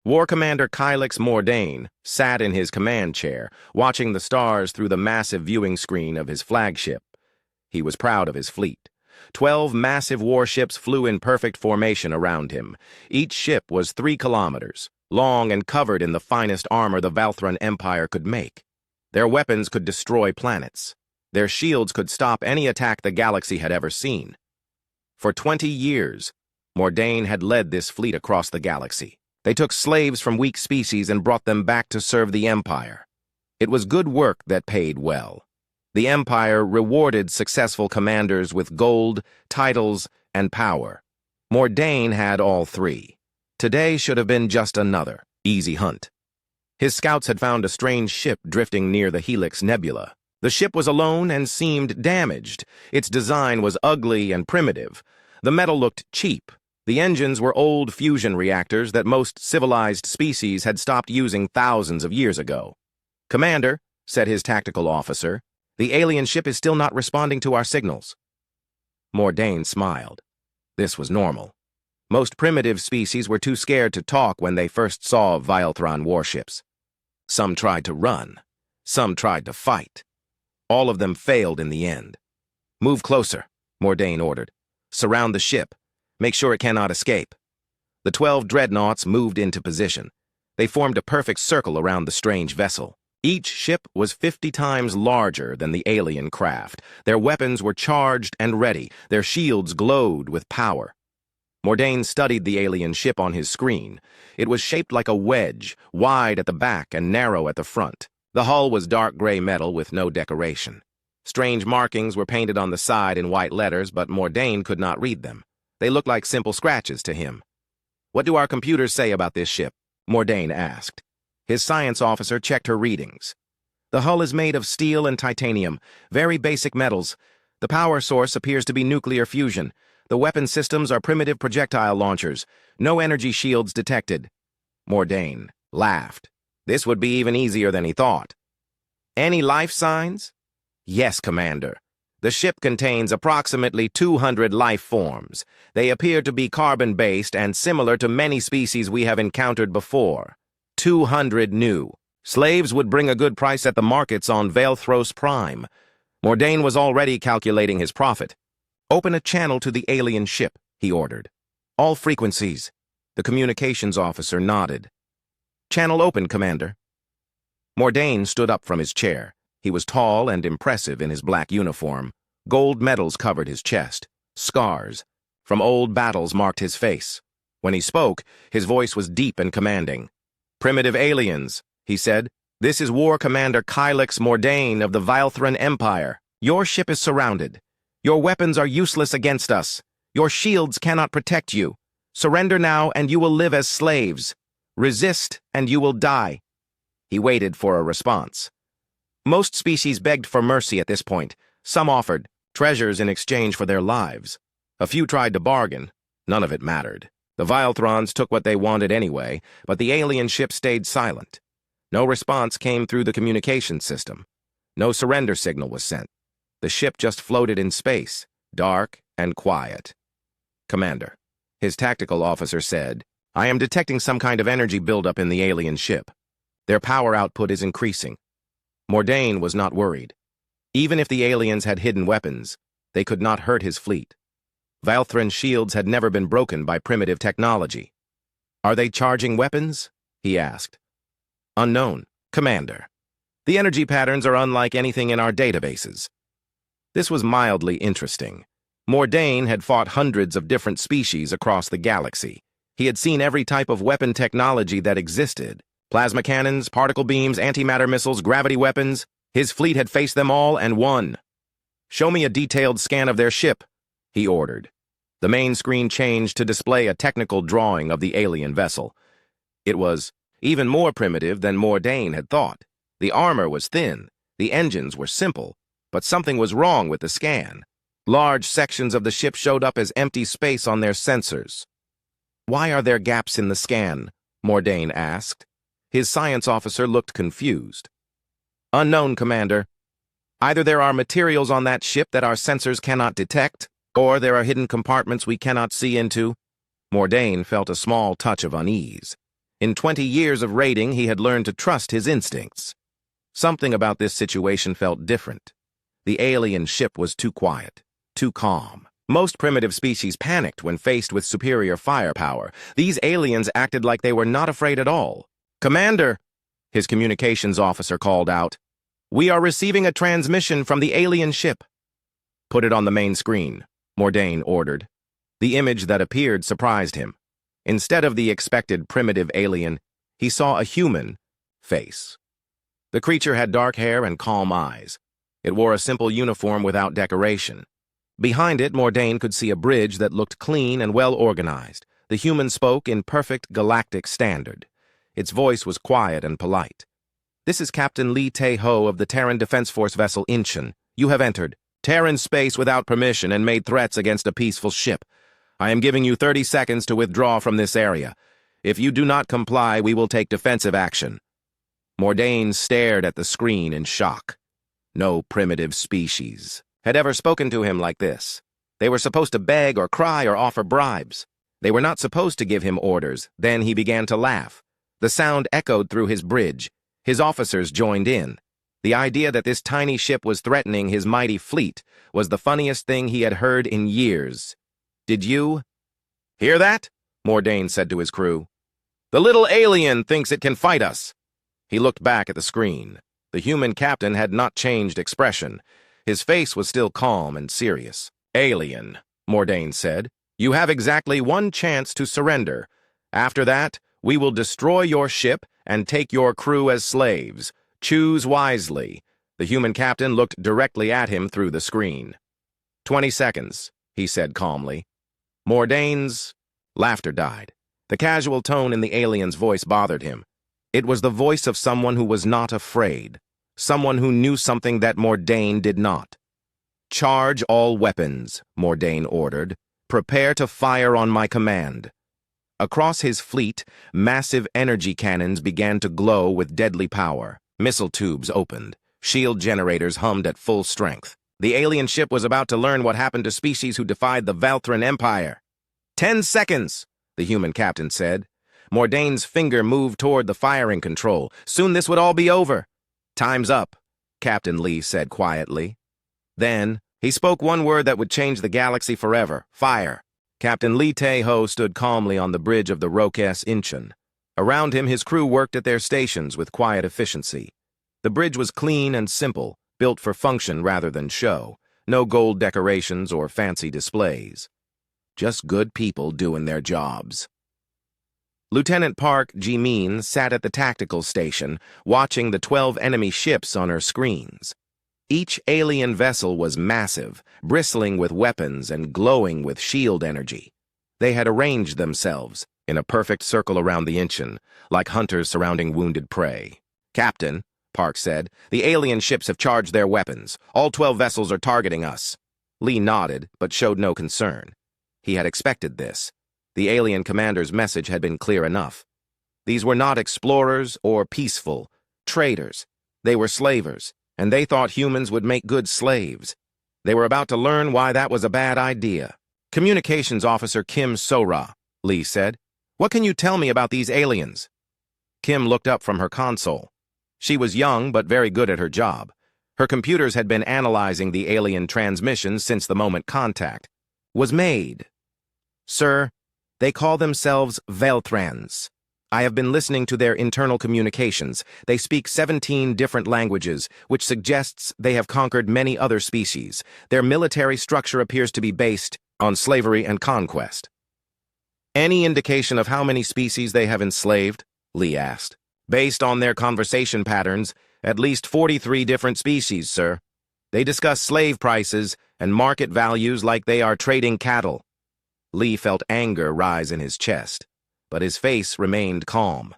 War Commander Kylix Mordain sat in his command chair, watching the stars through the massive viewing screen of his flagship. He was proud of his fleet. 12 massive warships flew in perfect formation around him. Each ship was 3 kilometers long and covered in the finest armor the Vilethron Empire could make. Their weapons could destroy planets. Their shields could stop any attack the galaxy had ever seen. For 20 years, Mordain had led this fleet across the galaxy. They took slaves from weak species and brought them back to serve the Empire. It was good work that paid well. The Empire rewarded successful commanders with gold, titles, and power. Mordain had all 3. Today should have been just another easy hunt. His scouts had found a strange ship drifting near the Helix Nebula. The ship was alone and seemed damaged. Its design was ugly and primitive. The metal looked cheap. The engines were old fusion reactors that most civilized species had stopped using thousands of years ago. "Commander," said his tactical officer, "the alien ship is still not responding to our signals." Mordain smiled. This was normal. Most primitive species were too scared to talk when they first saw Vilethron warships. Some tried to run. Some tried to fight. All of them failed in the end. "Move closer," Mordain ordered. "Surround the ship. Make sure it cannot escape." The 12 dreadnoughts moved into position. They formed a perfect circle around the strange vessel. Each ship was 50 times larger than the alien craft. Their weapons were charged and ready. Their shields glowed with power. Mordain studied the alien ship on his screen. It was shaped like a wedge, wide at the back and narrow at the front. The hull was dark gray metal with no decoration. Strange markings were painted on the side in white letters, but Mordain could not read them. They looked like simple scratches to him. "What do our computers say about this ship?" Mordain asked. His science officer checked her readings. "The hull is made of steel and titanium, very basic metals. The power source appears to be nuclear fusion. The weapon systems are primitive projectile launchers. No energy shields detected." Mordain laughed. This would be even easier than he thought. "Any life signs?" "Yes, Commander. The ship contains approximately 200 life forms. They appear to be carbon-based and similar to many species we have encountered before. 200 new. Slaves would bring a good price at the markets on Vilethron Prime." Mordain was already calculating his profit. "Open a channel to the alien ship," he ordered. "All frequencies." The communications officer nodded. "Channel open, Commander." Mordain stood up from his chair. He was tall and impressive in his black uniform. Gold medals covered his chest. Scars from old battles marked his face. When he spoke, his voice was deep and commanding. "Primitive aliens," he said. "This is War Commander Kylix Mordain of the Vilethron Empire. Your ship is surrounded. Your weapons are useless against us. Your shields cannot protect you. Surrender now and you will live as slaves. Resist and you will die." He waited for a response. Most species begged for mercy at this point. Some offered treasures in exchange for their lives. A few tried to bargain. None of it mattered. The Vilethrons took what they wanted anyway, but the alien ship stayed silent. No response came through the communication system. No surrender signal was sent. The ship just floated in space, dark and quiet. "Commander," his tactical officer said, "I am detecting some kind of energy buildup in the alien ship. Their power output is increasing." Mordain was not worried. Even if the aliens had hidden weapons, they could not hurt his fleet. Vilethron shields had never been broken by primitive technology. "Are they charging weapons?" he asked. "Unknown, Commander. The energy patterns are unlike anything in our databases." This was mildly interesting. Mordain had fought hundreds of different species across the galaxy. He had seen every type of weapon technology that existed. Plasma cannons, particle beams, antimatter missiles, gravity weapons. His fleet had faced them all and won. "Show me a detailed scan of their ship," he ordered. The main screen changed to display a technical drawing of the alien vessel. It was even more primitive than Mordain had thought. The armor was thin, the engines were simple, but something was wrong with the scan. Large sections of the ship showed up as empty space on their sensors. "Why are there gaps in the scan?" Mordain asked. His science officer looked confused. "Unknown, Commander. Either there are materials on that ship that our sensors cannot detect, or there are hidden compartments we cannot see into." Mordain felt a small touch of unease. In 20 years of raiding, he had learned to trust his instincts. Something about this situation felt different. The alien ship was too quiet, too calm. Most primitive species panicked when faced with superior firepower. These aliens acted like they were not afraid at all. "Commander," his communications officer called out, "we are receiving a transmission from the alien ship." "Put it on the main screen," Mordain ordered. The image that appeared surprised him. Instead of the expected primitive alien, he saw a human face. The creature had dark hair and calm eyes. It wore a simple uniform without decoration. Behind it, Mordain could see a bridge that looked clean and well organized. The human spoke in perfect galactic standard. Its voice was quiet and polite. "This is Captain Lee Tae-ho of the Terran Defense Force vessel Incheon. You have entered Terran space without permission and made threats against a peaceful ship. I am giving you 30 seconds to withdraw from this area. If you do not comply, we will take defensive action." Mordain stared at the screen in shock. No primitive species had ever spoken to him like this. They were supposed to beg or cry or offer bribes. They were not supposed to give him orders. Then he began to laugh. The sound echoed through his bridge. His officers joined in. The idea that this tiny ship was threatening his mighty fleet was the funniest thing he had heard in years. "Did you hear that?" Mordain said to his crew. "The little alien thinks it can fight us." He looked back at the screen. The human captain had not changed expression. His face was still calm and serious. "Alien," Mordain said, "you have exactly one chance to surrender. After that, we will destroy your ship and take your crew as slaves. Choose wisely." The human captain looked directly at him through the screen. 20 seconds, he said calmly. Mordain's laughter died. The casual tone in the alien's voice bothered him. It was the voice of someone who was not afraid, someone who knew something that Mordain did not. "Charge all weapons," Mordain ordered. "Prepare to fire on my command." Across his fleet, massive energy cannons began to glow with deadly power. Missile tubes opened. Shield generators hummed at full strength. The alien ship was about to learn what happened to species who defied the Vilethron Empire. 10 seconds, the human captain said. Mordain's finger moved toward the firing control. Soon this would all be over. "Time's up," Captain Lee said quietly. Then, he spoke one word that would change the galaxy forever: fire. Captain Lee Tae-ho stood calmly on the bridge of the Roques Incheon. Around him, his crew worked at their stations with quiet efficiency. The bridge was clean and simple, built for function rather than show. No gold decorations or fancy displays. Just good people doing their jobs. Lieutenant Park Ji-min sat at the tactical station, watching the 12 enemy ships on her screens. Each alien vessel was massive, bristling with weapons and glowing with shield energy. They had arranged themselves in a perfect circle around the Incheon, like hunters surrounding wounded prey. "Captain," Park said, "the alien ships have charged their weapons. All 12 vessels are targeting us." Lee nodded, but showed no concern. He had expected this. The alien commander's message had been clear enough. These were not explorers or peaceful, traitors. They were slavers, and they thought humans would make good slaves. They were about to learn why that was a bad idea. "Communications Officer Kim Sora," Lee said. "What can you tell me about these aliens?" Kim looked up from her console. She was young but very good at her job. Her computers had been analyzing the alien transmission since the moment contact was made. "Sir, they call themselves Vilethrons. I have been listening to their internal communications. They speak 17 different languages, which suggests they have conquered many other species. Their military structure appears to be based on slavery and conquest." "Any indication of how many species they have enslaved?" Lee asked. "Based on their conversation patterns, at least 43 different species, sir. They discuss slave prices and market values like they are trading cattle." Lee felt anger rise in his chest, but his face remained calm.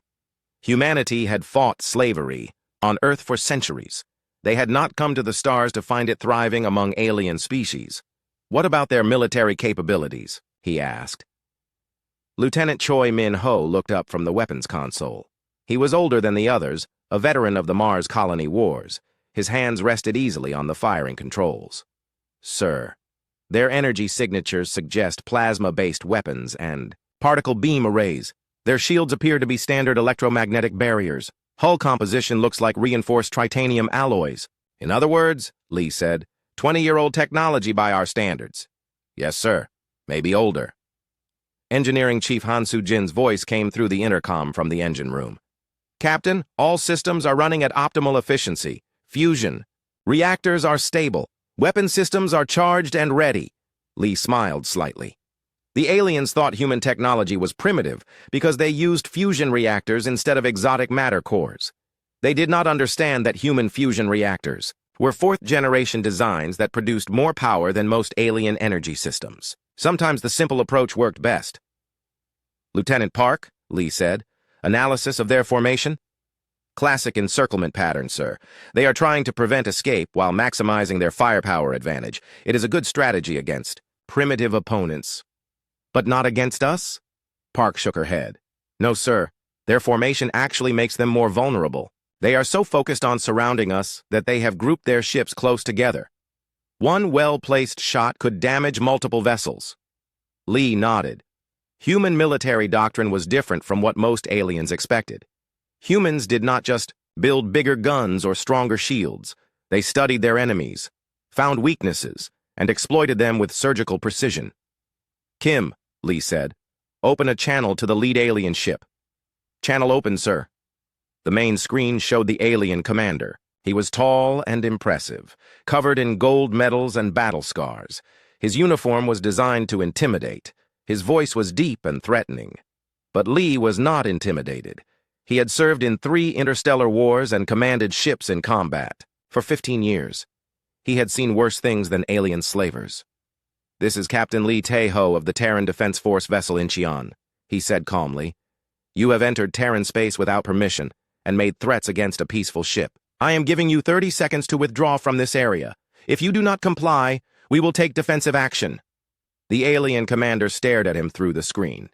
Humanity had fought slavery on Earth for centuries. They had not come to the stars to find it thriving among alien species. "What about their military capabilities?" he asked. Lieutenant Choi Min-ho looked up from the weapons console. He was older than the others, a veteran of the Mars colony wars. His hands rested easily on the firing controls. "Sir, their energy signatures suggest plasma-based weapons and particle beam arrays. Their shields appear to be standard electromagnetic barriers. Hull composition looks like reinforced titanium alloys. In other words, Lee said, 20-year-old technology by our standards. Yes, sir. Maybe older. Engineering Chief Han Soo-jin's voice came through the intercom from the engine room. Captain, all systems are running at optimal efficiency. Fusion. Reactors are stable. Weapon systems are charged and ready. Lee smiled slightly. The aliens thought human technology was primitive because they used fusion reactors instead of exotic matter cores. They did not understand that human fusion reactors were fourth-generation designs that produced more power than most alien energy systems. Sometimes the simple approach worked best. Lieutenant Park, Lee said, analysis of their formation? Classic encirclement pattern, sir. They are trying to prevent escape while maximizing their firepower advantage. It is a good strategy against primitive opponents. But not against us? Park shook her head. No, sir. Their formation actually makes them more vulnerable. They are so focused on surrounding us that they have grouped their ships close together. One well-placed shot could damage multiple vessels. Lee nodded. Human military doctrine was different from what most aliens expected. Humans did not just build bigger guns or stronger shields. They studied their enemies, found weaknesses, and exploited them with surgical precision. Kim, Lee said, open a channel to the lead alien ship. Channel open, sir. The main screen showed the alien commander. He was tall and impressive, covered in gold medals and battle scars. His uniform was designed to intimidate. His voice was deep and threatening. But Lee was not intimidated. He had served in 3 interstellar wars and commanded ships in combat. For 15 years. He had seen worse things than alien slavers. This is Captain Lee Tae-ho of the Terran Defense Force vessel Incheon, he said calmly. You have entered Terran space without permission and made threats against a peaceful ship. I am giving you 30 seconds to withdraw from this area. If you do not comply, we will take defensive action. The alien commander stared at him through the screen.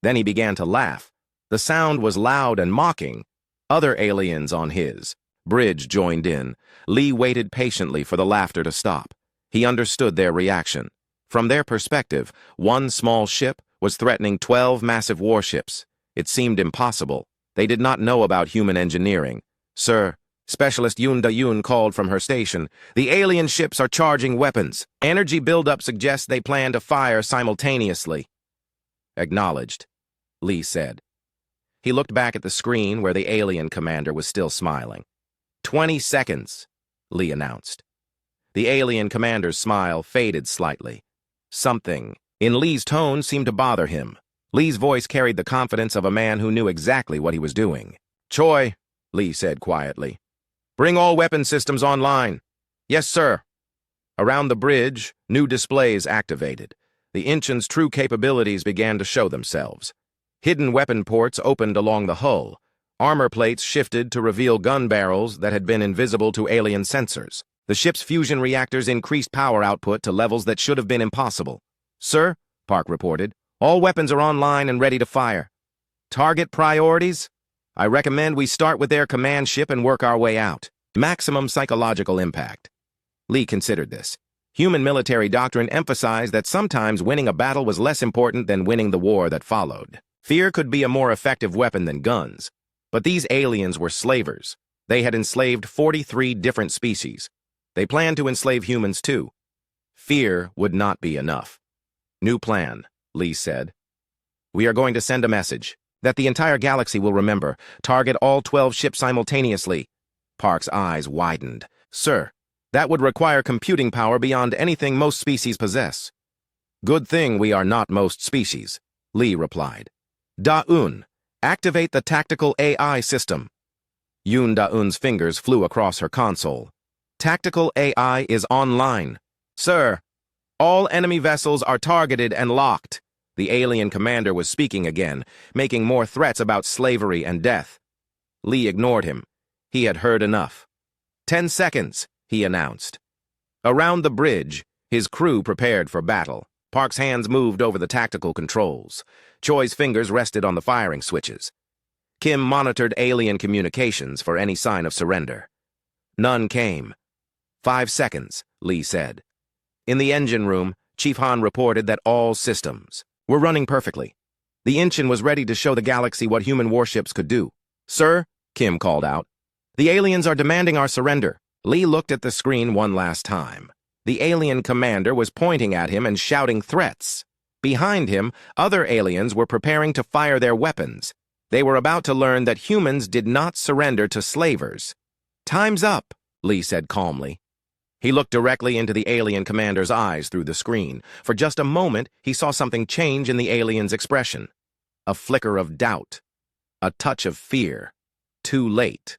Then he began to laugh. The sound was loud and mocking. Other aliens on his bridge joined in. Lee waited patiently for the laughter to stop. He understood their reaction. From their perspective, one small ship was threatening 12 massive warships. It seemed impossible. They did not know about human engineering. Sir, Specialist Yoon Da-yoon called from her station. The alien ships are charging weapons. Energy buildup suggests they plan to fire simultaneously. Acknowledged, Lee said. He looked back at the screen where the alien commander was still smiling. 20 seconds, Lee announced. The alien commander's smile faded slightly. Something in Lee's tone seemed to bother him. Lee's voice carried the confidence of a man who knew exactly what he was doing. Choi, Lee said quietly. Bring all weapon systems online. Yes, sir. Around the bridge, new displays activated. The Incheon's true capabilities began to show themselves. Hidden weapon ports opened along the hull. Armor plates shifted to reveal gun barrels that had been invisible to alien sensors. The ship's fusion reactors increased power output to levels that should have been impossible. Sir, Park reported, all weapons are online and ready to fire. Target priorities? I recommend we start with their command ship and work our way out. Maximum psychological impact. Lee considered this. Human military doctrine emphasized that sometimes winning a battle was less important than winning the war that followed. Fear could be a more effective weapon than guns. But these aliens were slavers. They had enslaved 43 different species. They planned to enslave humans too. Fear would not be enough. New plan, Lee said. We are going to send a message that the entire galaxy will remember. Target all 12 ships simultaneously. Park's eyes widened. Sir, that would require computing power beyond anything most species possess. Good thing we are not most species, Lee replied. Da-un, activate the tactical AI system. Yoon Da-un's fingers flew across her console. Tactical AI is online. Sir, all enemy vessels are targeted and locked. The alien commander was speaking again, making more threats about slavery and death. Lee ignored him. He had heard enough. 10 seconds, he announced. Around the bridge, his crew prepared for battle. Park's hands moved over the tactical controls. Choi's fingers rested on the firing switches. Kim monitored alien communications for any sign of surrender. None came. 5 seconds, Lee said. In the engine room, Chief Han reported that all systems were running perfectly. The Inchin was ready to show the galaxy what human warships could do. "Sir," Kim called out, "the aliens are demanding our surrender." Lee looked at the screen one last time. The alien commander was pointing at him and shouting threats. Behind him, other aliens were preparing to fire their weapons. They were about to learn that humans did not surrender to slavers. "Time's up," Lee said calmly. He looked directly into the alien commander's eyes through the screen. For just a moment, he saw something change in the alien's expression. A flicker of doubt. A touch of fear. Too late.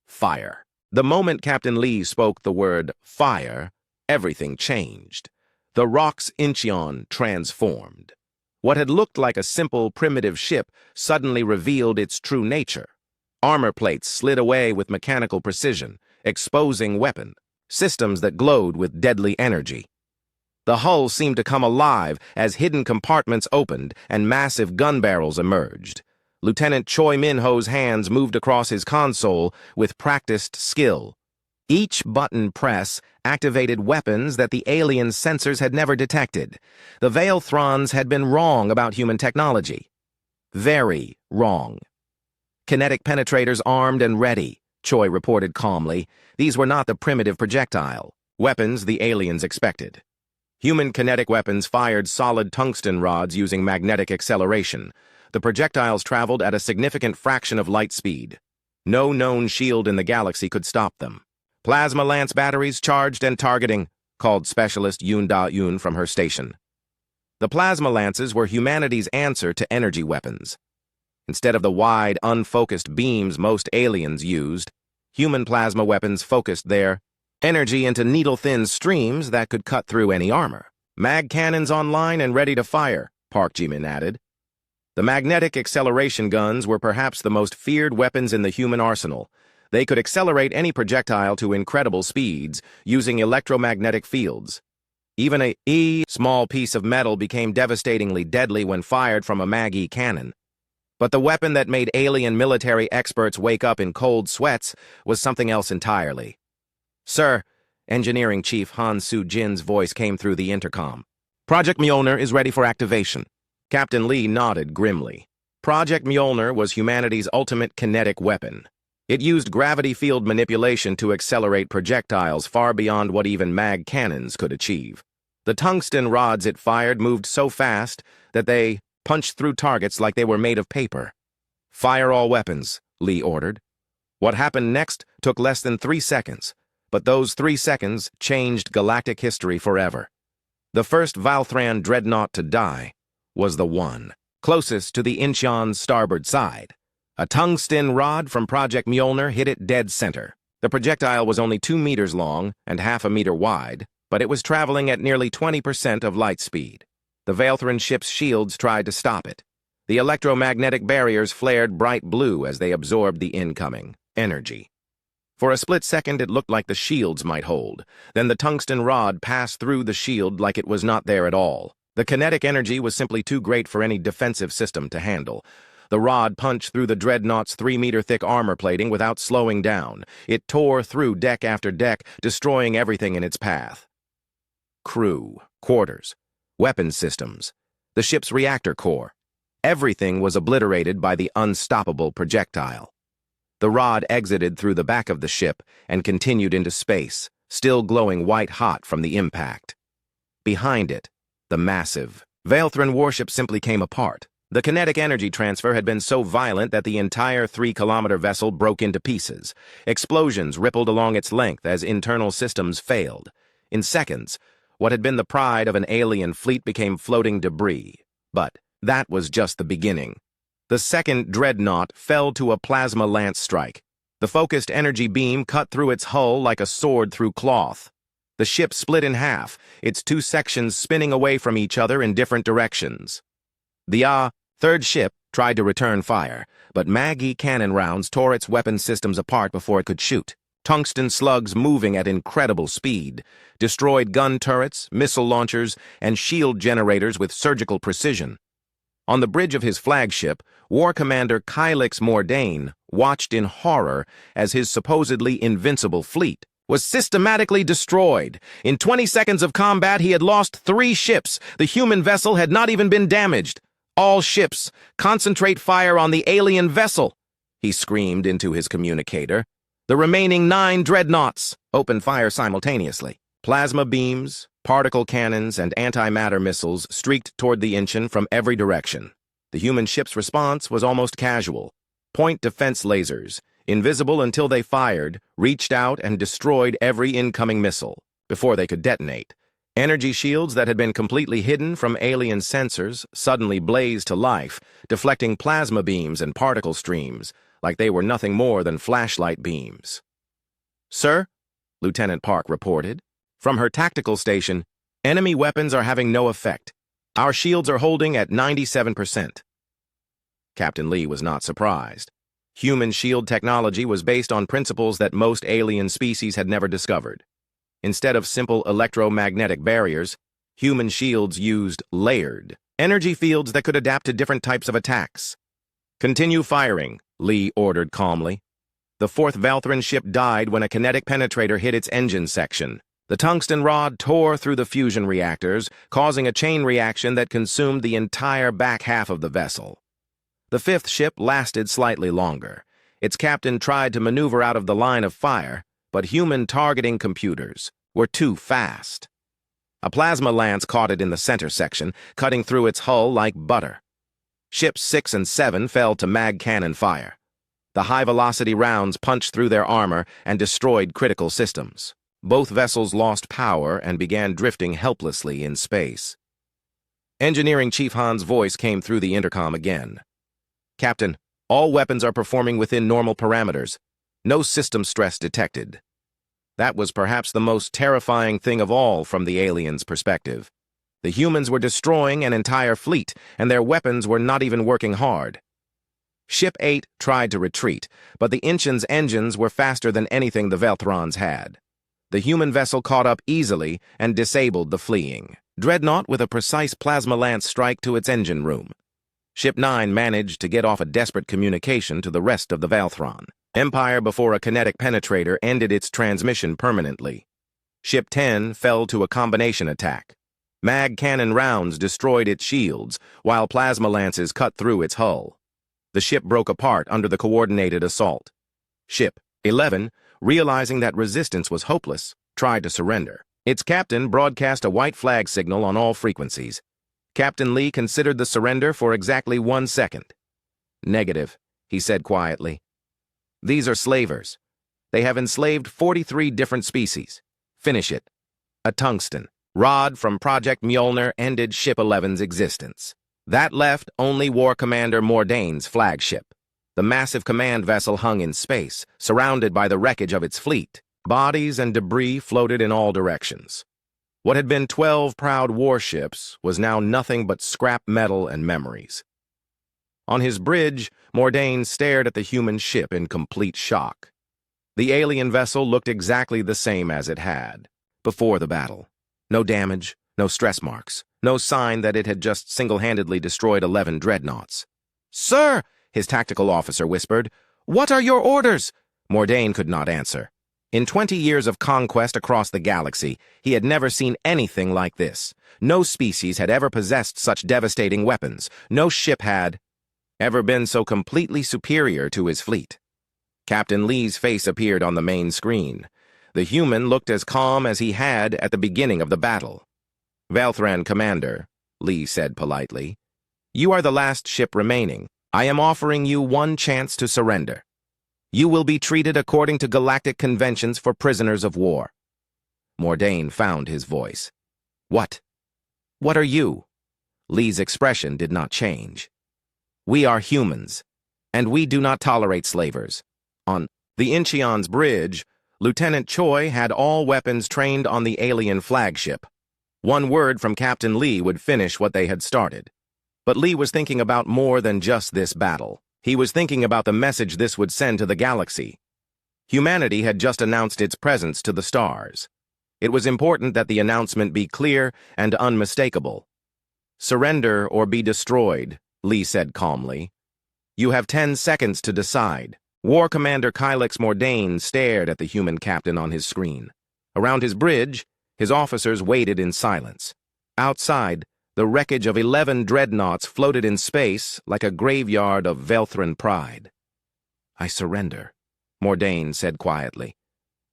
Fire. The moment Captain Lee spoke the word fire, everything changed. The rock's Incheon transformed. What had looked like a simple, primitive ship suddenly revealed its true nature. Armor plates slid away with mechanical precision, exposing weapon systems that glowed with deadly energy. The hull seemed to come alive as hidden compartments opened and massive gun barrels emerged. Lieutenant Choi Min-ho's hands moved across his console with practiced skill. Each button press activated weapons that the alien sensors had never detected. The Vilethtrons had been wrong about human technology. Very wrong. Kinetic penetrators armed and ready, Choi reported calmly. These were not the primitive projectile weapons the aliens expected. Human kinetic weapons fired solid tungsten rods using magnetic acceleration. The projectiles traveled at a significant fraction of light speed. No known shield in the galaxy could stop them. "Plasma lance batteries charged and targeting," called Specialist Yoon Da-yoon from her station. The plasma lances were humanity's answer to energy weapons. Instead of the wide, unfocused beams most aliens used, human plasma weapons focused their energy into needle-thin streams that could cut through any armor. "Mag cannons online and ready to fire," Park Ji-min added. The magnetic acceleration guns were perhaps the most feared weapons in the human arsenal. They could accelerate any projectile to incredible speeds using electromagnetic fields. Even a small piece of metal became devastatingly deadly when fired from a Mag-E cannon. But the weapon that made alien military experts wake up in cold sweats was something else entirely. "Sir," Engineering Chief Han Soo-jin's voice came through the intercom. "Project Mjolnir is ready for activation." Captain Lee nodded grimly. Project Mjolnir was humanity's ultimate kinetic weapon. It used gravity field manipulation to accelerate projectiles far beyond what even mag cannons could achieve. The tungsten rods it fired moved so fast that they punched through targets like they were made of paper. "Fire all weapons," Lee ordered. What happened next took less than 3 seconds, but those 3 seconds changed galactic history forever. The first Vilethron dreadnought to die was the one closest to the Incheon's starboard side. A tungsten rod from Project Mjolnir hit it dead center. The projectile was only 2 meters long and half a meter wide, but it was traveling at nearly 20% of light speed. The Vilethron ship's shields tried to stop it. The electromagnetic barriers flared bright blue as they absorbed the incoming energy. For a split second, it looked like the shields might hold. Then the tungsten rod passed through the shield like it was not there at all. The kinetic energy was simply too great for any defensive system to handle. The rod punched through the dreadnought's 3-meter-thick armor plating without slowing down. It tore through deck after deck, destroying everything in its path. Crew, quarters, weapons systems, the ship's reactor core. Everything was obliterated by the unstoppable projectile. The rod exited through the back of the ship and continued into space, still glowing white-hot from the impact. Behind it, the massive Terran Warship simply came apart. The kinetic energy transfer had been so violent that the entire 3-kilometer vessel broke into pieces. Explosions rippled along its length as internal systems failed. In seconds, what had been the pride of an alien fleet became floating debris. But that was just the beginning. The second dreadnought fell to a plasma lance strike. The focused energy beam cut through its hull like a sword through cloth. The ship split in half, its 2 sections spinning away from each other in different directions. The third ship tried to return fire, but Mag-E cannon rounds tore its weapon systems apart before it could shoot. Tungsten slugs moving at incredible speed destroyed gun turrets, missile launchers, and shield generators with surgical precision. On the bridge of his flagship, War Commander Kylix Mordain watched in horror as his supposedly invincible fleet was systematically destroyed. In 20 seconds of combat, he had lost 3 ships. The human vessel had not even been damaged. All ships, concentrate fire on the alien vessel, he screamed into his communicator. The remaining 9 dreadnoughts opened fire simultaneously. Plasma beams, particle cannons, and antimatter missiles streaked toward the Incheon from every direction. The human ship's response was almost casual. Point defense lasers, invisible until they fired, reached out and destroyed every incoming missile before they could detonate. Energy shields that had been completely hidden from alien sensors suddenly blazed to life, deflecting plasma beams and particle streams like they were nothing more than flashlight beams. "Sir," Lieutenant Park reported. From her tactical station, "Enemy weapons are having no effect. Our shields are holding at 97%. Captain Lee was not surprised. Human shield technology was based on principles that most alien species had never discovered. Instead of simple electromagnetic barriers, human shields used layered energy fields that could adapt to different types of attacks. "Continue firing," Lee ordered calmly. The 4th Vilethron ship died when a kinetic penetrator hit its engine section. The tungsten rod tore through the fusion reactors, causing a chain reaction that consumed the entire back half of the vessel. The 5th ship lasted slightly longer. Its captain tried to maneuver out of the line of fire, but human targeting computers were too fast. A plasma lance caught it in the center section, cutting through its hull like butter. Ships 6 and 7 fell to mag cannon fire. The high-velocity rounds punched through their armor and destroyed critical systems. Both vessels lost power and began drifting helplessly in space. Engineering Chief Han's voice came through the intercom again. "Captain, all weapons are performing within normal parameters. No system stress detected." That was perhaps the most terrifying thing of all from the aliens' perspective. The humans were destroying an entire fleet, and their weapons were not even working hard. Ship 8 tried to retreat, but the Incheon's engines were faster than anything the Vilthrons had. The human vessel caught up easily and disabled the fleeing dreadnought with a precise plasma lance strike to its engine room. Ship 9 managed to get off a desperate communication to the rest of the Vilethron Empire before a kinetic penetrator ended its transmission permanently. Ship 10 fell to a combination attack. Mag cannon rounds destroyed its shields, while plasma lances cut through its hull. The ship broke apart under the coordinated assault. Ship 11, realizing that resistance was hopeless, tried to surrender. Its captain broadcast a white flag signal on all frequencies. Captain Lee considered the surrender for exactly 1 second. "Negative," he said quietly. "These are slavers. They have enslaved 43 different species. Finish it." A tungsten rod from Project Mjolnir ended Ship 11's existence. That left only War Commander Mordane's flagship. The massive command vessel hung in space, surrounded by the wreckage of its fleet. Bodies and debris floated in all directions. What had been 12 proud warships was now nothing but scrap metal and memories. On his bridge, Mordane stared at the human ship in complete shock. The alien vessel looked exactly the same as it had before the battle. No damage, no stress marks, no sign that it had just single-handedly destroyed 11 dreadnoughts. "Sir!" his tactical officer whispered. "What are your orders?" Mordane could not answer. In 20 years of conquest across the galaxy, he had never seen anything like this. No species had ever possessed such devastating weapons. No ship had ever been so completely superior to his fleet. Captain Lee's face appeared on the main screen. The human looked as calm as he had at the beginning of the battle. "Vilethron, Commander," Lee said politely. "You are the last ship remaining. I am offering you one chance to surrender. You will be treated according to galactic conventions for prisoners of war." Mordane found his voice. "What? What are you?" Lee's expression did not change. "We are humans, and we do not tolerate slavers." On the Incheon's bridge, Lieutenant Choi had all weapons trained on the alien flagship. One word from Captain Lee would finish what they had started. But Lee was thinking about more than just this battle. He was thinking about the message this would send to the galaxy. Humanity had just announced its presence to the stars. It was important that the announcement be clear and unmistakable. "Surrender or be destroyed," Lee said calmly. "You have 10 seconds to decide." War Commander Kylix Mordane stared at the human captain on his screen. Around his bridge, his officers waited in silence. Outside, The wreckage of 11 dreadnoughts floated in space like a graveyard of Vilethron pride. "I surrender," Mordain said quietly.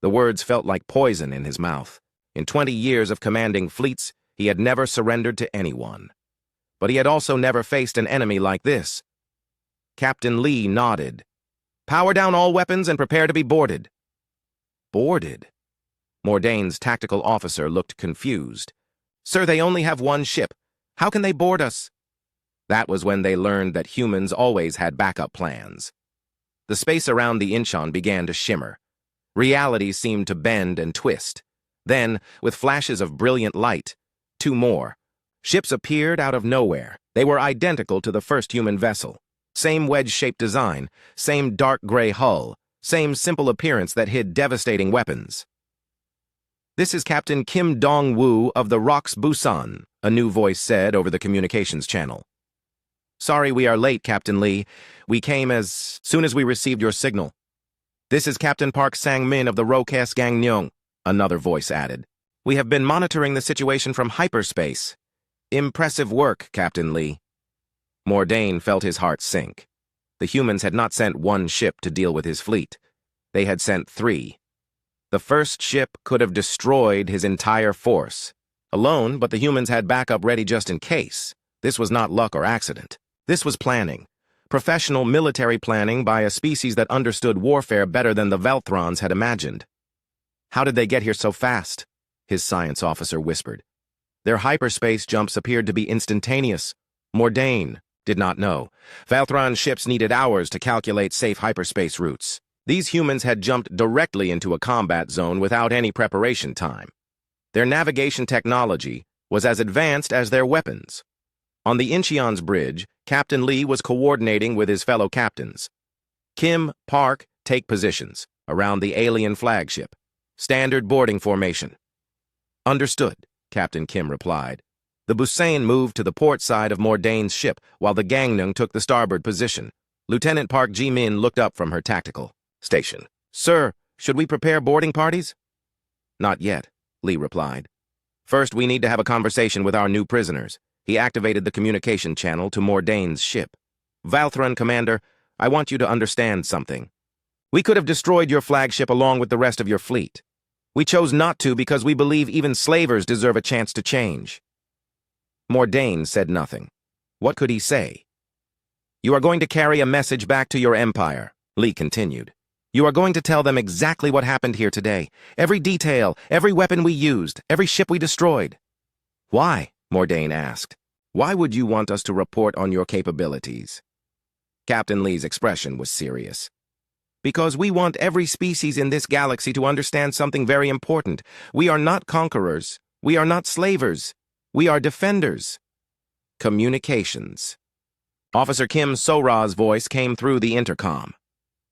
The words felt like poison in his mouth. In 20 years of commanding fleets, he had never surrendered to anyone. But he had also never faced an enemy like this. Captain Lee nodded. "Power down all weapons and prepare to be boarded." Boarded? Mordain's tactical officer looked confused. "Sir, they only have one ship. How can they board us?" That was when they learned that humans always had backup plans. The space around the Incheon began to shimmer. Reality seemed to bend and twist. Then, with flashes of brilliant light, 2 more. Ships appeared out of nowhere. They were identical to the first human vessel. Same wedge-shaped design, same dark gray hull, same simple appearance that hid devastating weapons. "This is Captain Kim Dong-woo of the ROKS Busan," a new voice said over the communications channel. "Sorry we are late, Captain Lee. We came as soon as we received your signal." "This is Captain Park Sang-min of the ROKS Gangneung," another voice added. "We have been monitoring the situation from hyperspace. Impressive work, Captain Lee." Mordain felt his heart sink. The humans had not sent 1 ship to deal with his fleet. They had sent 3. The first ship could have destroyed his entire force. Alone, but the humans had backup ready just in case. This was not luck or accident. This was planning. Professional military planning by a species that understood warfare better than the Vilethrons had imagined. "How did they get here so fast?" his science officer whispered. Their hyperspace jumps appeared to be instantaneous. Mordain did not know. Vilethron ships needed hours to calculate safe hyperspace routes. These humans had jumped directly into a combat zone without any preparation time. Their navigation technology was as advanced as their weapons. On the Incheon's bridge, Captain Lee was coordinating with his fellow captains. "Kim, Park, take positions around the alien flagship. Standard boarding formation." "Understood," Captain Kim replied. The Busan moved to the port side of Mordain's ship, while the Gangneung took the starboard position. Lieutenant Park Ji-min looked up from her tactical station. "Sir, should we prepare boarding parties?" "Not yet," Lee replied. "First, we need to have a conversation with our new prisoners." He activated the communication channel to Mordain's ship. "Vilethron, Commander, I want you to understand something. We could have destroyed your flagship along with the rest of your fleet. We chose not to because we believe even slavers deserve a chance to change." Mordain said nothing. What could he say? "You are going to carry a message back to your empire," Lee continued. "You are going to tell them exactly what happened here today. Every detail, every weapon we used, every ship we destroyed." "Why?" Mordain asked. "Why would you want us to report on your capabilities?" Captain Lee's expression was serious. "Because we want every species in this galaxy to understand something very important. We are not conquerors. We are not slavers. We are defenders." Communications. Officer Kim So-ra's voice came through the intercom.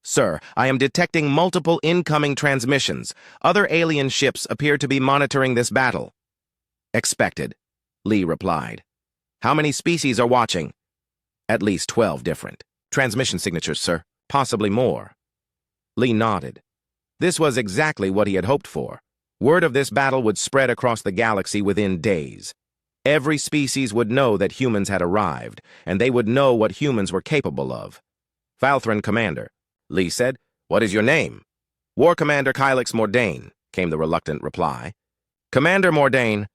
"Sir, I am detecting multiple incoming transmissions. Other alien ships appear to be monitoring this battle." "Expected," Lee replied. "How many species are watching?" "At least 12 different. Transmission signatures, sir. Possibly more." Lee nodded. This was exactly what he had hoped for. Word of this battle would spread across the galaxy within days. Every species would know that humans had arrived, and they would know what humans were capable of. "Vilethron, Commander," Lee said. "What is your name?" "War Commander Kylix Mordain," came the reluctant reply. "Commander Mordain,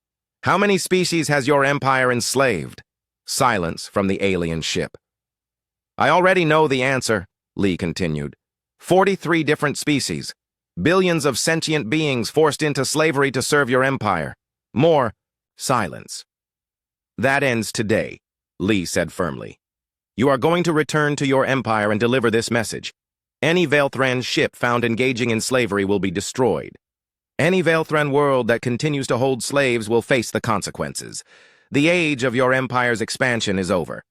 how many species has your empire enslaved?" Silence from the alien ship. "I already know the answer," Lee continued. 43 different species. Billions of sentient beings forced into slavery to serve your empire. More. Silence. "That ends today," Lee said firmly. "You are going to return to your empire and deliver this message. Any Vilethran ship found engaging in slavery will be destroyed. Any Vilethran world that continues to hold slaves will face the consequences. The age of your empire's expansion is over."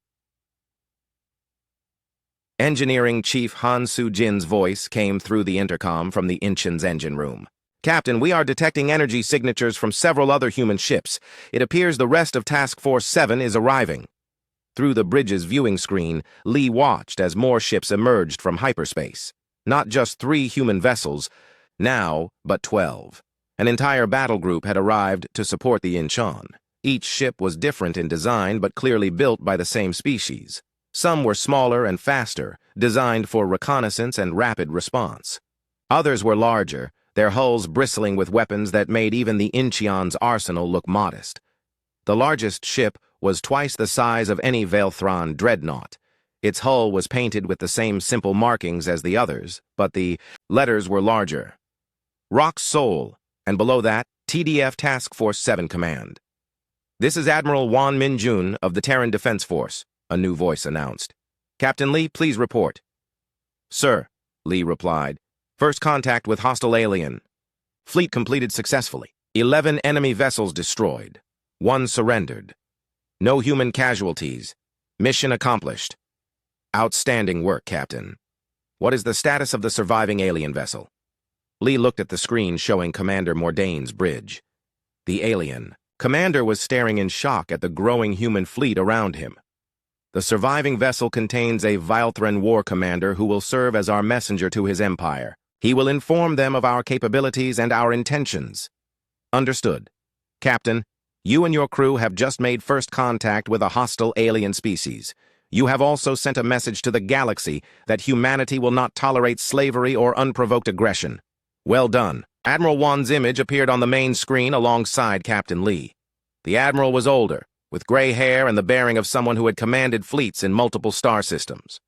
Engineering Chief Han Soo-jin's voice came through the intercom from the Incheon's engine room. "Captain, we are detecting energy signatures from several other human ships. It appears the rest of Task Force 7 is arriving." Through the bridge's viewing screen, Lee watched as more ships emerged from hyperspace. Not just 3 human vessels, now but 12. An entire battle group had arrived to support the Incheon. Each ship was different in design but clearly built by the same species. Some were smaller and faster, designed for reconnaissance and rapid response. Others were larger, their hulls bristling with weapons that made even the Incheon's arsenal look modest. The largest ship was twice the size of any Vilethron dreadnought. Its hull was painted with the same simple markings as the others, but the letters were larger. Rock's Soul, and below that, TDF Task Force 7 Command. "This is Admiral Won Min-jun of the Terran Defense Force," a new voice announced. "Captain Lee, please report." "Sir," Lee replied. "First contact with hostile alien. Fleet completed successfully. 11 enemy vessels destroyed. 1 surrendered. No human casualties. Mission accomplished." "Outstanding work, Captain. What is the status of the surviving alien vessel?" Lee looked at the screen showing Commander Mordain's bridge. The alien. Commander was staring in shock at the growing human fleet around him. "The surviving vessel contains a Vilethron war commander who will serve as our messenger to his empire. He will inform them of our capabilities and our intentions." "Understood. Captain, you and your crew have just made first contact with a hostile alien species. You have also sent a message to the galaxy that humanity will not tolerate slavery or unprovoked aggression. Well done." Admiral Won's image appeared on the main screen alongside Captain Lee. The Admiral was older, with gray hair and the bearing of someone who had commanded fleets in multiple star systems.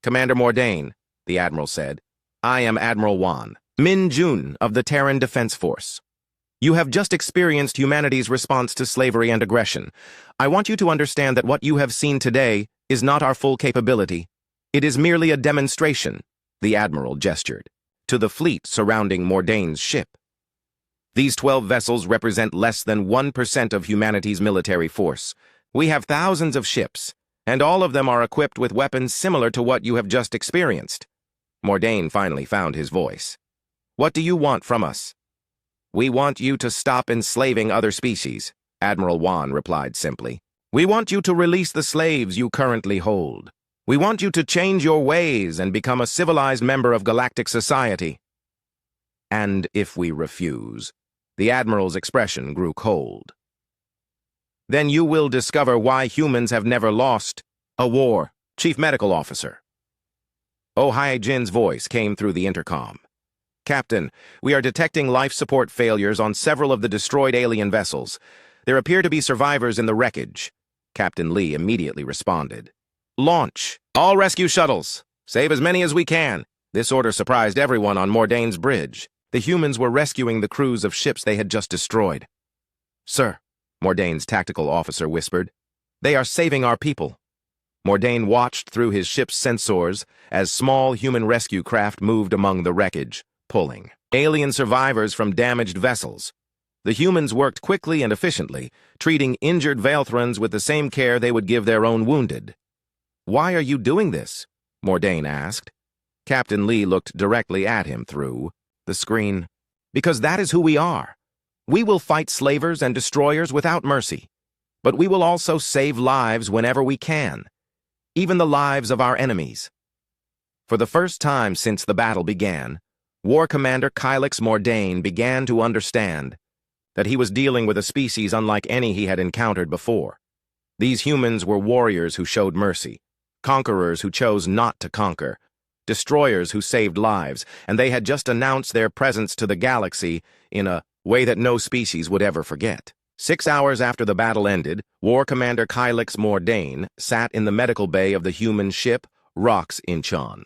"Commander Mordain," the Admiral said, "I am Admiral Won Min-jun of the Terran Defense Force. You have just experienced humanity's response to slavery and aggression. I want you to understand that what you have seen today is not our full capability. It is merely a demonstration," the Admiral gestured, to the fleet surrounding Mordain's ship. "These 12 vessels represent less than 1% of humanity's military force. We have thousands of ships, and all of them are equipped with weapons similar to what you have just experienced." Mordain finally found his voice. "What do you want from us?" "We want you to stop enslaving other species," Admiral Won replied simply. "We want you to release the slaves you currently hold. We want you to change your ways and become a civilized member of galactic society." "And if we refuse?" The Admiral's expression grew cold. "Then you will discover why humans have never lost a war, Chief Medical Officer." Oh Hae-jin's voice came through the intercom. "Captain, we are detecting life support failures on several of the destroyed alien vessels. There appear to be survivors in the wreckage." Captain Lee immediately responded. "Launch all rescue shuttles. Save as many as we can." This order surprised everyone on Mordain's bridge. The humans were rescuing the crews of ships they had just destroyed. "Sir," Mordain's tactical officer whispered, "they are saving our people." Mordain watched through his ship's sensors as small human rescue craft moved among the wreckage, pulling alien survivors from damaged vessels. The humans worked quickly and efficiently, treating injured Vilethrons with the same care they would give their own wounded. "Why are you doing this?" Mordain asked. Captain Lee looked directly at him through the screen. "Because that is who we are. We will fight slavers and destroyers without mercy, but we will also save lives whenever we can, even the lives of our enemies." For the first time since the battle began, War Commander Kylix Mordain began to understand that he was dealing with a species unlike any he had encountered before. These humans were warriors who showed mercy, conquerors who chose not to conquer, destroyers who saved lives, and they had just announced their presence to the galaxy in a way that no species would ever forget. 6 hours after the battle ended, War Commander Kylix Mordain sat in the medical bay of the human ship Rox Incheon.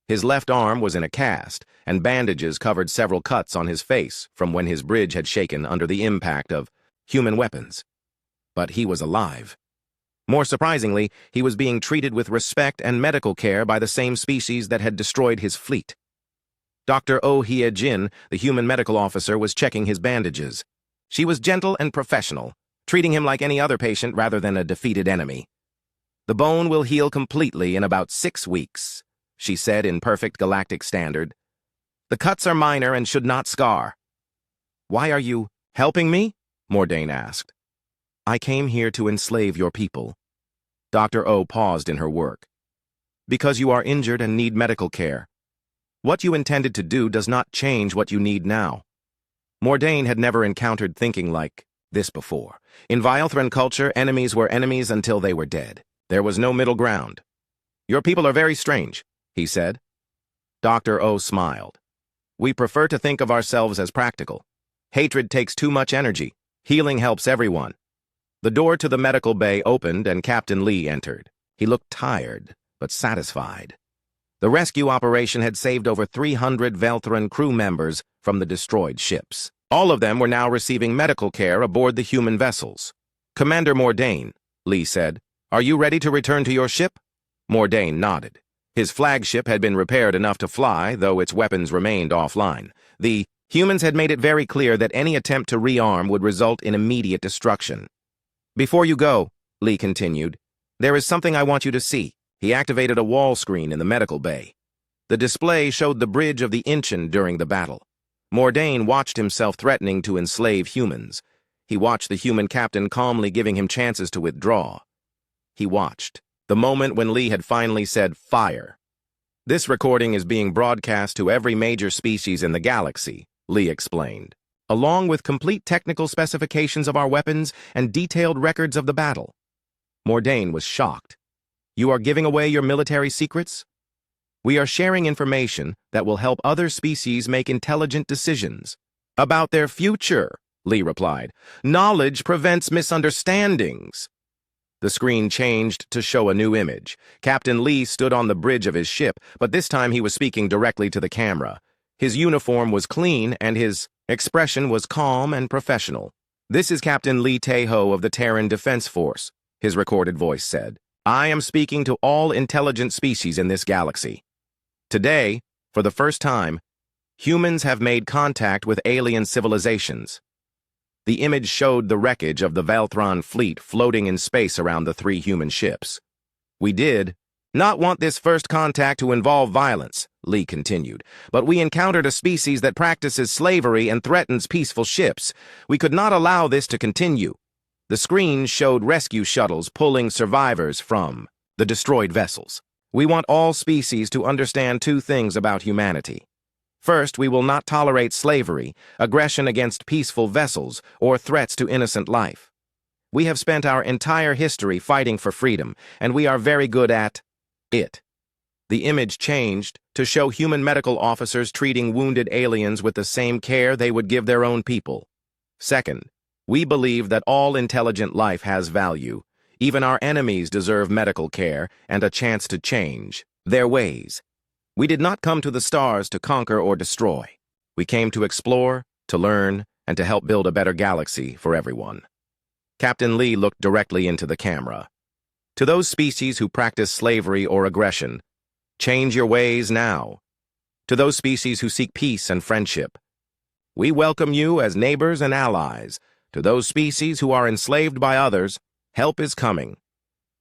His left arm was in a cast, and bandages covered several cuts on his face from when his bridge had shaken under the impact of human weapons. But he was alive. More surprisingly, he was being treated with respect and medical care by the same species that had destroyed his fleet. Dr. Oh Hae-jin, the human medical officer, was checking his bandages. She was gentle and professional, treating him like any other patient rather than a defeated enemy. "The bone will heal completely in about 6 weeks," she said in perfect galactic standard. "The cuts are minor and should not scar." "Why are you helping me?" Mordain asked. "I came here to enslave your people." Dr. O paused in her work. "Because you are injured and need medical care. What you intended to do does not change what you need now." Mordain had never encountered thinking like this before. In Vilethron culture, enemies were enemies until they were dead. There was no middle ground. Your people are very strange, he said. Dr. O smiled. We prefer to think of ourselves as practical. Hatred takes too much energy. Healing helps everyone. The door to the medical bay opened and Captain Lee entered. He looked tired, but satisfied. The rescue operation had saved over 300 Vilethron crew members from the destroyed ships. All of them were now receiving medical care aboard the human vessels. Commander Mordain, Lee said, are you ready to return to your ship? Mordain nodded. His flagship had been repaired enough to fly, though its weapons remained offline. The humans had made it very clear that any attempt to rearm would result in immediate destruction. Before you go, Lee continued, there is something I want you to see. He activated a wall screen in the medical bay. The display showed the bridge of the Incheon during the battle. Mordain watched himself threatening to enslave humans. He watched the human captain calmly giving him chances to withdraw. He watched the moment when Lee had finally said, fire. This recording is being broadcast to every major species in the galaxy, Lee explained, along with complete technical specifications of our weapons and detailed records of the battle. Mordain was shocked. You are giving away your military secrets? We are sharing information that will help other species make intelligent decisions. About their future, Lee replied. Knowledge prevents misunderstandings. The screen changed to show a new image. Captain Lee stood on the bridge of his ship, but this time he was speaking directly to the camera. His uniform was clean, and his expression was calm and professional. This is Captain Lee Tae-ho of the Terran Defense Force, his recorded voice said. I am speaking to all intelligent species in this galaxy. Today, for the first time, humans have made contact with alien civilizations. The image showed the wreckage of the Vilethron fleet floating in space around the 3 human ships. We did not want this first contact to involve violence, Lee continued, but we encountered a species that practices slavery and threatens peaceful ships. We could not allow this to continue. The screen showed rescue shuttles pulling survivors from the destroyed vessels. We want all species to understand 2 things about humanity. First, we will not tolerate slavery, aggression against peaceful vessels, or threats to innocent life. We have spent our entire history fighting for freedom, and we are very good at it. The image changed to show human medical officers treating wounded aliens with the same care they would give their own people. Second, we believe that all intelligent life has value. Even our enemies deserve medical care and a chance to change their ways. We did not come to the stars to conquer or destroy. We came to explore, to learn, and to help build a better galaxy for everyone. Captain Lee looked directly into the camera. To those species who practice slavery or aggression, change your ways now. To those species who seek peace and friendship, we welcome you as neighbors and allies. To those species who are enslaved by others, help is coming.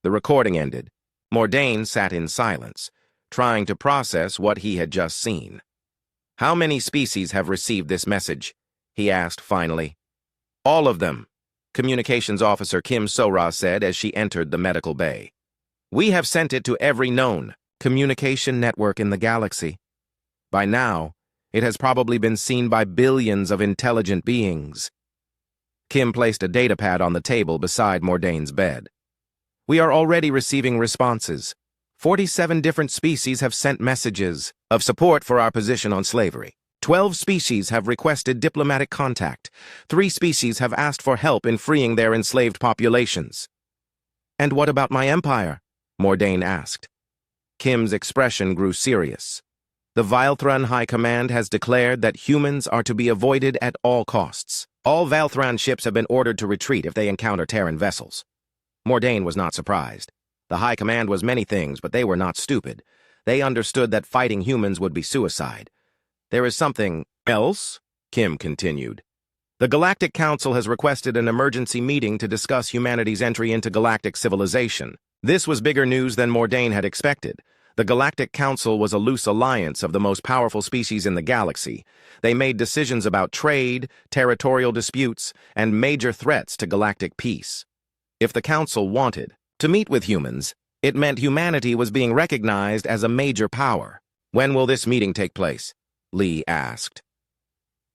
The recording ended. Mordain sat in silence, trying to process what he had just seen. How many species have received this message? He asked finally. All of them, Communications Officer Kim So-ra said as she entered the medical bay. We have sent it to every known communication network in the galaxy. By now, it has probably been seen by billions of intelligent beings. Kim placed a datapad on the table beside Mordain's bed. We are already receiving responses. 47 different species have sent messages of support for our position on slavery. 12 species have requested diplomatic contact. 3 species have asked for help in freeing their enslaved populations. And what about my empire? Mordain asked. Kim's expression grew serious. The Vilethron High Command has declared that humans are to be avoided at all costs. All Vilethron ships have been ordered to retreat if they encounter Terran vessels. Mordain was not surprised. The High Command was many things, but they were not stupid. They understood that fighting humans would be suicide. There is something else, Kim continued. The Galactic Council has requested an emergency meeting to discuss humanity's entry into galactic civilization. This was bigger news than Mordain had expected. The Galactic Council was a loose alliance of the most powerful species in the galaxy. They made decisions about trade, territorial disputes, and major threats to galactic peace. If the Council wanted to meet with humans, it meant humanity was being recognized as a major power. When will this meeting take place? Lee asked.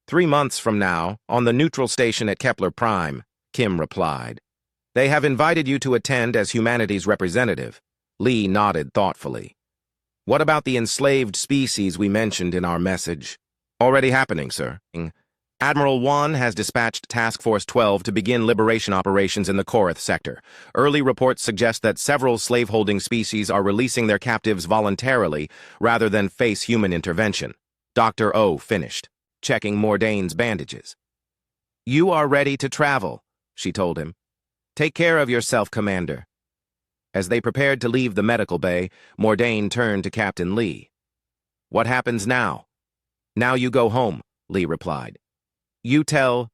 3 months from now, on the neutral station at Kepler Prime, Kim replied. They have invited you to attend as humanity's representative. Lee nodded thoughtfully. What about the enslaved species we mentioned in our message? Already happening, sir. Admiral Wan has dispatched Task Force 12 to begin liberation operations in the Korath sector. Early reports suggest that several slaveholding species are releasing their captives voluntarily rather than face human intervention. Dr. O finished, checking Mordane's bandages. You are ready to travel, she told him. Take care of yourself, Commander. As they prepared to leave the medical bay, Mordane turned to Captain Lee. What happens now? Now you go home, Lee replied. You tell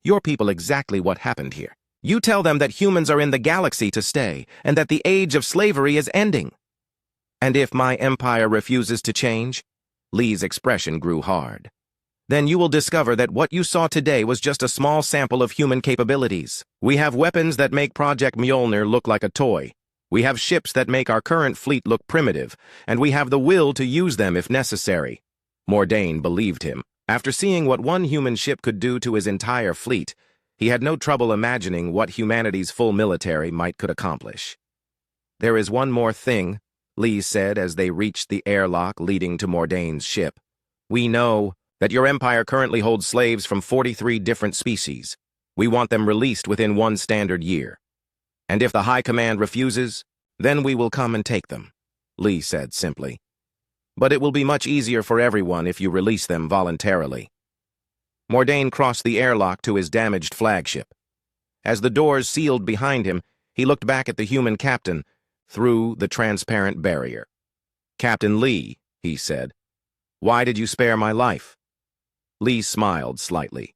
your people exactly what happened here. You tell them that humans are in the galaxy to stay, and that the age of slavery is ending. And if my empire refuses to change? Lee's expression grew hard. Then you will discover that what you saw today was just a small sample of human capabilities. We have weapons that make Project Mjolnir look like a toy. We have ships that make our current fleet look primitive, and we have the will to use them if necessary. Mordane believed him. After seeing what one human ship could do to his entire fleet, he had no trouble imagining what humanity's full military might could accomplish. There is one more thing, Lee said as they reached the airlock leading to Mordane's ship. We know that your empire currently holds slaves from 43 different species. We want them released within 1 standard year. And if the High Command refuses, then we will come and take them, Lee said simply. But it will be much easier for everyone if you release them voluntarily. Mordane crossed the airlock to his damaged flagship. As the doors sealed behind him, he looked back at the human captain through the transparent barrier. Captain Lee, he said, why did you spare my life? Lee smiled slightly.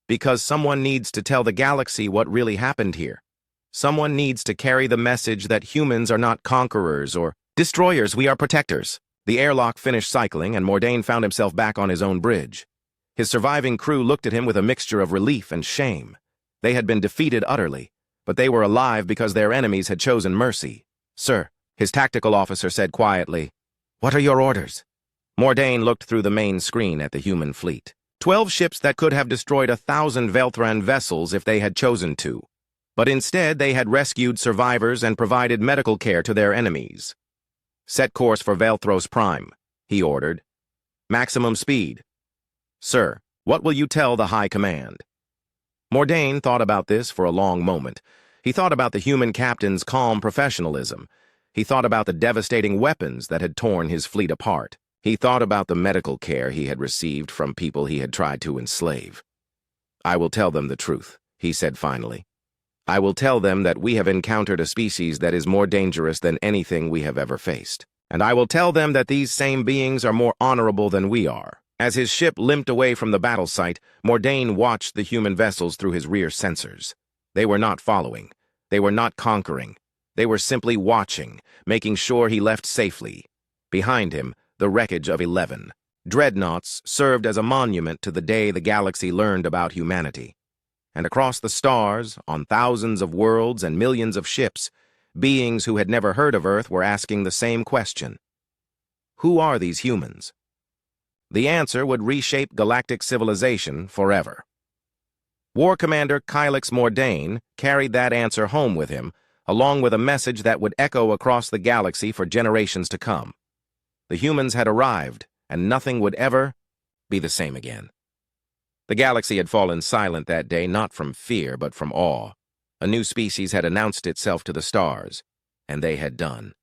Because someone needs to tell the galaxy what really happened here. Someone needs to carry the message that humans are not conquerors or destroyers, we are protectors. The airlock finished cycling, and Mordane found himself back on his own bridge. His surviving crew looked at him with a mixture of relief and shame. They had been defeated utterly, but they were alive because their enemies had chosen mercy. Sir, his tactical officer said quietly, what are your orders? Mordane looked through the main screen at the human fleet. 12 ships that could have destroyed 1,000 Vilethron vessels if they had chosen to. But instead, they had rescued survivors and provided medical care to their enemies. Set course for Velthros Prime, he ordered. Maximum speed. Sir, what will you tell the High Command? Mordane thought about this for a long moment. He thought about the human captain's calm professionalism. He thought about the devastating weapons that had torn his fleet apart. He thought about the medical care he had received from people he had tried to enslave. I will tell them the truth, he said finally. I will tell them that we have encountered a species that is more dangerous than anything we have ever faced. And I will tell them that these same beings are more honorable than we are. As his ship limped away from the battle site, Mordane watched the human vessels through his rear sensors. They were not following. They were not conquering. They were simply watching, making sure he left safely. Behind him, the wreckage of 11 dreadnoughts served as a monument to the day the galaxy learned about humanity. And across the stars, on thousands of worlds and millions of ships, beings who had never heard of Earth were asking the same question. Who are these humans? The answer would reshape galactic civilization forever. War Commander Kylix Mordane carried that answer home with him, along with a message that would echo across the galaxy for generations to come. The humans had arrived, and nothing would ever be the same again. The galaxy had fallen silent that day, not from fear, but from awe. A new species had announced itself to the stars, and they had done.